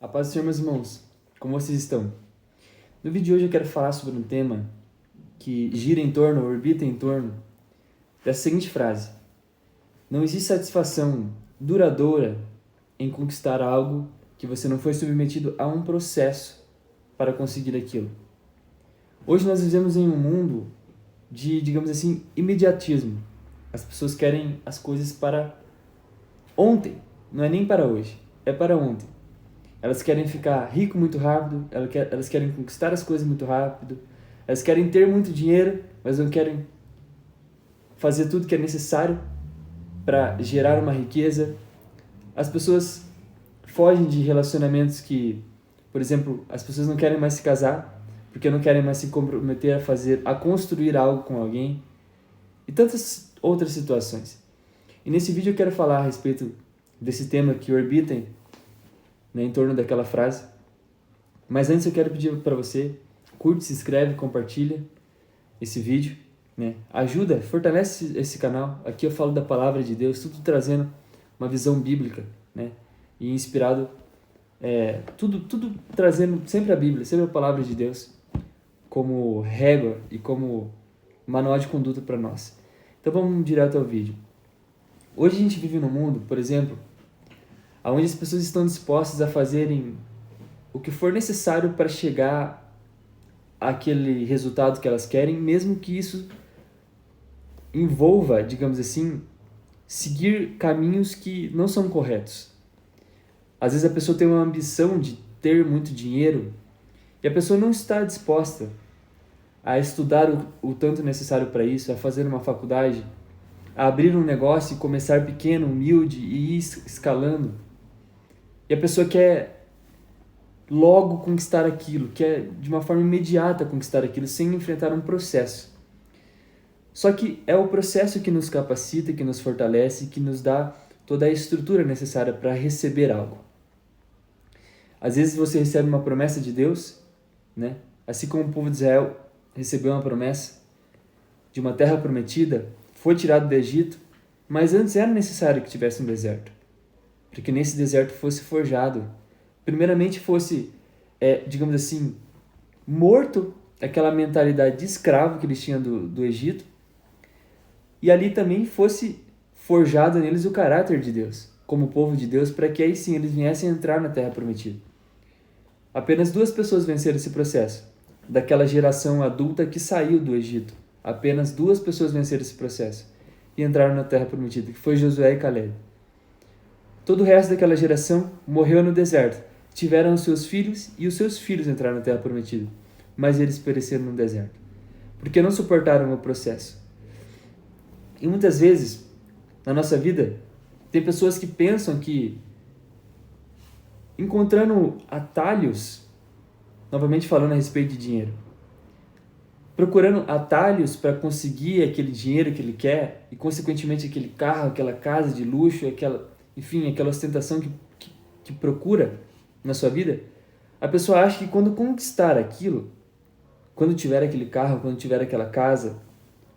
A paz do Senhor, meus irmãos, como vocês estão? No vídeo de hoje eu quero falar sobre um tema que gira em torno, orbita em torno dessa seguinte frase: não existe satisfação duradoura em conquistar algo que você não foi submetido a um processo para conseguir aquilo. Hoje nós vivemos em um mundo de, digamos assim, imediatismo. As pessoas querem as coisas para ontem, não é nem para hoje, é para ontem. Elas querem ficar rico muito rápido, elas querem conquistar as coisas muito rápido, elas querem ter muito dinheiro, mas não querem fazer tudo que é necessário para gerar uma riqueza. As pessoas fogem de relacionamentos que, por exemplo, as pessoas não querem mais se casar, porque não querem mais se comprometer a construir algo com alguém, e tantas outras situações. E nesse vídeo eu quero falar a respeito desse tema que orbita em torno daquela frase. Mas antes eu quero pedir para você, curte, se inscreve, compartilha esse vídeo, né? Ajuda, fortalece esse canal. Aqui eu falo da palavra de Deus, tudo trazendo uma visão bíblica, né? E inspirado, tudo trazendo sempre a Bíblia, sempre a palavra de Deus como régua e como manual de conduta para nós. Então vamos direto ao vídeo. Hoje a gente vive num mundo, por exemplo, onde as pessoas estão dispostas a fazerem o que for necessário para chegar àquele resultado que elas querem, mesmo que isso envolva, digamos assim, seguir caminhos que não são corretos. Às vezes a pessoa tem uma ambição de ter muito dinheiro e a pessoa não está disposta a estudar o tanto necessário para isso, a fazer uma faculdade, a abrir um negócio e começar pequeno, humilde e ir escalando. E a pessoa quer logo conquistar aquilo, quer de uma forma imediata conquistar aquilo, sem enfrentar um processo. Só que é o processo que nos capacita, que nos fortalece, que nos dá toda a estrutura necessária para receber algo. Às vezes você recebe uma promessa de Deus, né? Assim como o povo de Israel recebeu uma promessa de uma terra prometida, foi tirado do Egito, mas antes era necessário que tivesse um deserto, para que nesse deserto fosse forjado, primeiramente fosse, digamos assim, morto aquela mentalidade de escravo que eles tinham do Egito, e ali também fosse forjado neles o caráter de Deus, como povo de Deus, para que aí sim eles viessem entrar na terra prometida. Apenas 2 pessoas venceram esse processo, daquela geração adulta que saiu do Egito. Apenas 2 pessoas venceram esse processo e entraram na terra prometida, que foi Josué e Caleb. Todo o resto daquela geração morreu no deserto. Tiveram os seus filhos e os seus filhos entraram na terra prometida, mas eles pereceram no deserto, porque não suportaram o processo. E muitas vezes, na nossa vida, tem pessoas que pensam que encontrando atalhos, novamente falando a respeito de dinheiro, procurando atalhos para conseguir aquele dinheiro que ele quer e, consequentemente, aquele carro, aquela casa de luxo, aquela ostentação que procura na sua vida, a pessoa acha que quando conquistar aquilo, quando tiver aquele carro, quando tiver aquela casa,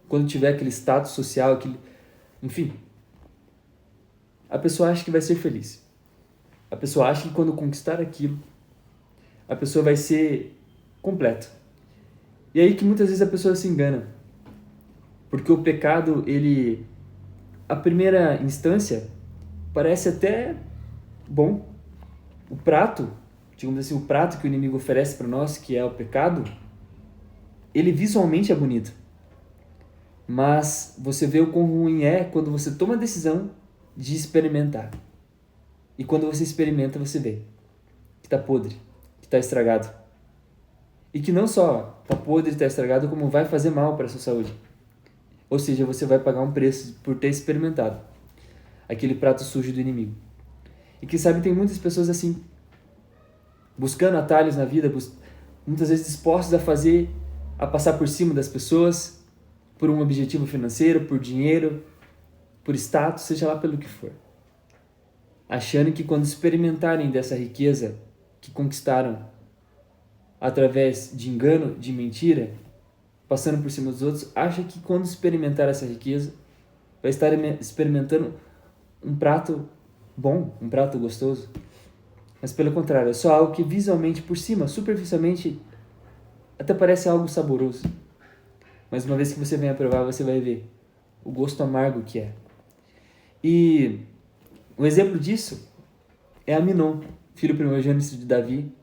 quando tiver aquele status social, enfim, a pessoa acha que vai ser feliz. A pessoa acha que quando conquistar aquilo, a pessoa vai ser completa. E aí que muitas vezes a pessoa se engana. Porque o pecado, à primeira instância, parece até bom. O prato, digamos assim, o prato que o inimigo oferece para nós, que é o pecado, ele visualmente é bonito. Mas você vê o quão ruim é quando você toma a decisão de experimentar. E quando você experimenta, você vê que está podre, que está estragado. E que não só está podre e está estragado, como vai fazer mal para a sua saúde. Ou seja, você vai pagar um preço por ter experimentado aquele prato sujo do inimigo. E que sabe, tem muitas pessoas assim, buscando atalhos na vida, muitas vezes dispostos a passar por cima das pessoas, por um objetivo financeiro, por dinheiro, por status, seja lá pelo que for. Achando que quando experimentarem dessa riqueza que conquistaram através de engano, de mentira, passando por cima dos outros, acha que quando experimentar essa riqueza, vai estar experimentando um prato bom, um prato gostoso. Mas pelo contrário, é só algo que visualmente, por cima, superficialmente, até parece algo saboroso. Mas uma vez que você venha provar, você vai ver o gosto amargo que é. E um exemplo disso é Aminon, filho primogênito de Davi,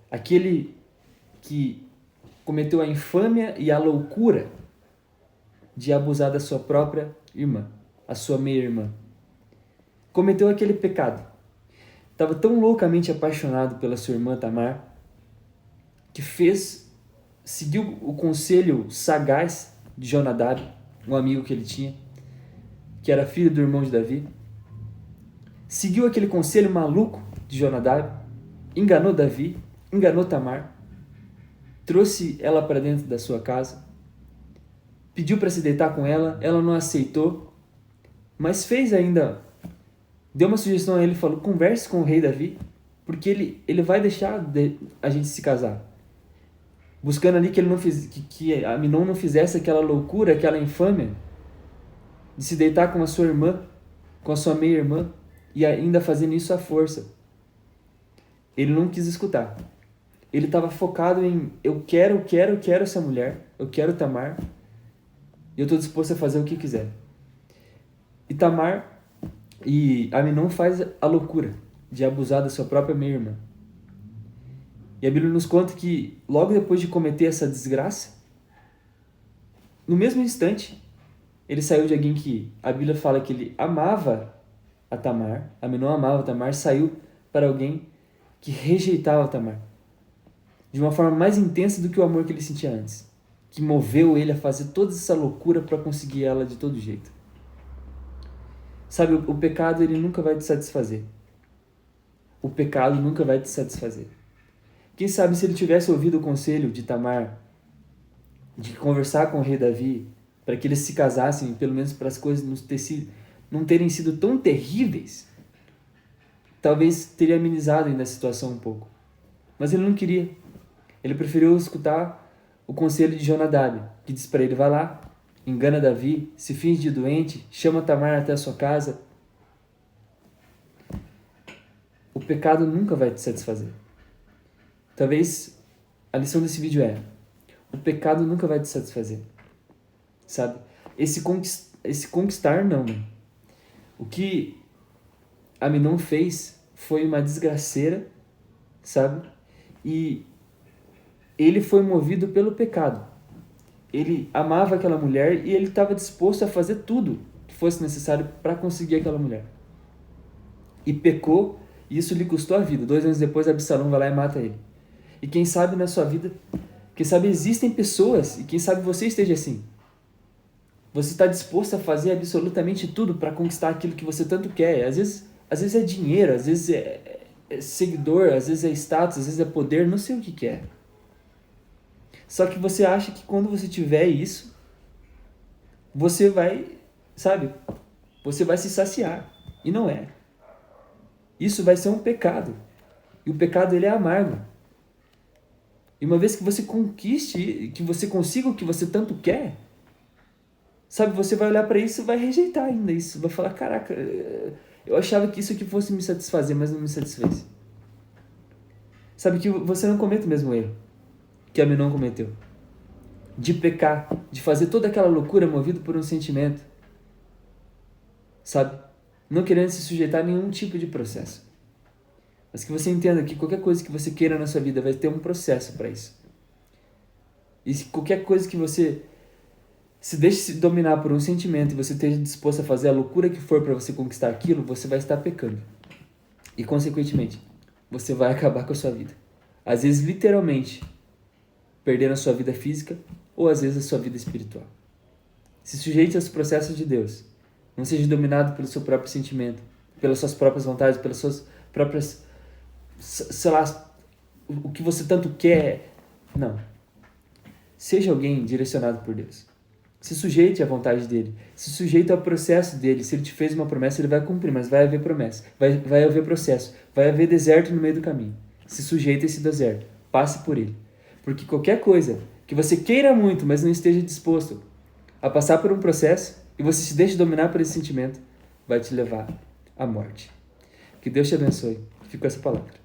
aquele que cometeu a infâmia e a loucura de abusar da sua própria irmã, a sua meia-irmã. Cometeu aquele pecado. Estava tão loucamente apaixonado pela sua irmã Tamar, que seguiu o conselho sagaz de Jonadab, um amigo que ele tinha, que era filho do irmão de Davi. Seguiu aquele conselho maluco de Jonadab, enganou Davi, enganou Tamar, trouxe ela para dentro da sua casa, pediu para se deitar com ela, ela não aceitou, mas deu uma sugestão a ele, falou, converse com o rei Davi, porque ele vai deixar a gente se casar. Buscando ali que Aminon não fizesse aquela loucura, aquela infâmia, de se deitar com a sua irmã, com a sua meia-irmã, e ainda fazendo isso à força. Ele não quis escutar. Ele estava focado em, eu quero essa mulher, eu quero Tamar, e eu estou disposto a fazer o que quiser. E Aminon faz a loucura de abusar da sua própria meia-irmã. E a Bíblia nos conta que, logo depois de cometer essa desgraça, no mesmo instante, ele saiu de alguém que a Bíblia fala que ele amava a Tamar, Aminon amava a Tamar, saiu para alguém que rejeitava a Tamar. De uma forma mais intensa do que o amor que ele sentia antes. Que moveu ele a fazer toda essa loucura para conseguir ela de todo jeito. Sabe, o pecado ele nunca vai te satisfazer. O pecado nunca vai te satisfazer. Quem sabe se ele tivesse ouvido o conselho de Tamar, de conversar com o rei Davi, para que eles se casassem, pelo menos para as coisas não terem sido tão terríveis, talvez teria amenizado ainda a situação um pouco. Mas ele não queria. Ele preferiu escutar o conselho de Jonadab, que diz para ele, vai lá, engana Davi, se finge de doente, chama Tamar até a sua casa. O pecado nunca vai te satisfazer. Talvez a lição desse vídeo o pecado nunca vai te satisfazer. Sabe? Esse conquistar não. O que Aminon fez foi uma desgraceira, sabe? E ele foi movido pelo pecado. Ele amava aquela mulher e ele estava disposto a fazer tudo que fosse necessário para conseguir aquela mulher. E pecou, e isso lhe custou a vida. 2 anos depois, Absalão vai lá e mata ele. E quem sabe na sua vida, quem sabe existem pessoas, e quem sabe você esteja assim. Você está disposto a fazer absolutamente tudo para conquistar aquilo que você tanto quer. Às vezes é dinheiro, às vezes é seguidor, às vezes é status, às vezes é poder, não sei o que é. Só que você acha que quando você tiver isso, você vai, sabe, você vai se saciar. E não é. Isso vai ser um pecado. E o pecado ele é amargo. E uma vez que você conquiste, que você consiga o que você tanto quer, sabe, você vai olhar para isso e vai rejeitar ainda isso. Vai falar, caraca, eu achava que isso aqui fosse me satisfazer, mas não me satisfez. Sabe que você não comete o mesmo erro que Aminon cometeu. De pecar, de fazer toda aquela loucura movido por um sentimento. Sabe? Não querendo se sujeitar a nenhum tipo de processo. Mas que você entenda que qualquer coisa que você queira na sua vida vai ter um processo para isso. E se qualquer coisa que você se deixe se dominar por um sentimento e você esteja disposto a fazer a loucura que for para você conquistar aquilo, você vai estar pecando. E, consequentemente, você vai acabar com a sua vida. Às vezes, literalmente, perdendo a sua vida física ou, às vezes, a sua vida espiritual. Se sujeite aos processos de Deus. Não seja dominado pelo seu próprio sentimento, pelas suas próprias vontades, pelas suas próprias, sei lá, o que você tanto quer. Não. Seja alguém direcionado por Deus. Se sujeite à vontade dele. Se sujeite ao processo dele. Se ele te fez uma promessa, ele vai cumprir, mas vai haver promessa. Vai haver processo. Vai haver deserto no meio do caminho. Se sujeite a esse deserto. Passe por ele. Porque qualquer coisa que você queira muito, mas não esteja disposto a passar por um processo, e você se deixa dominar por esse sentimento, vai te levar à morte. Que Deus te abençoe. Fico com essa palavra.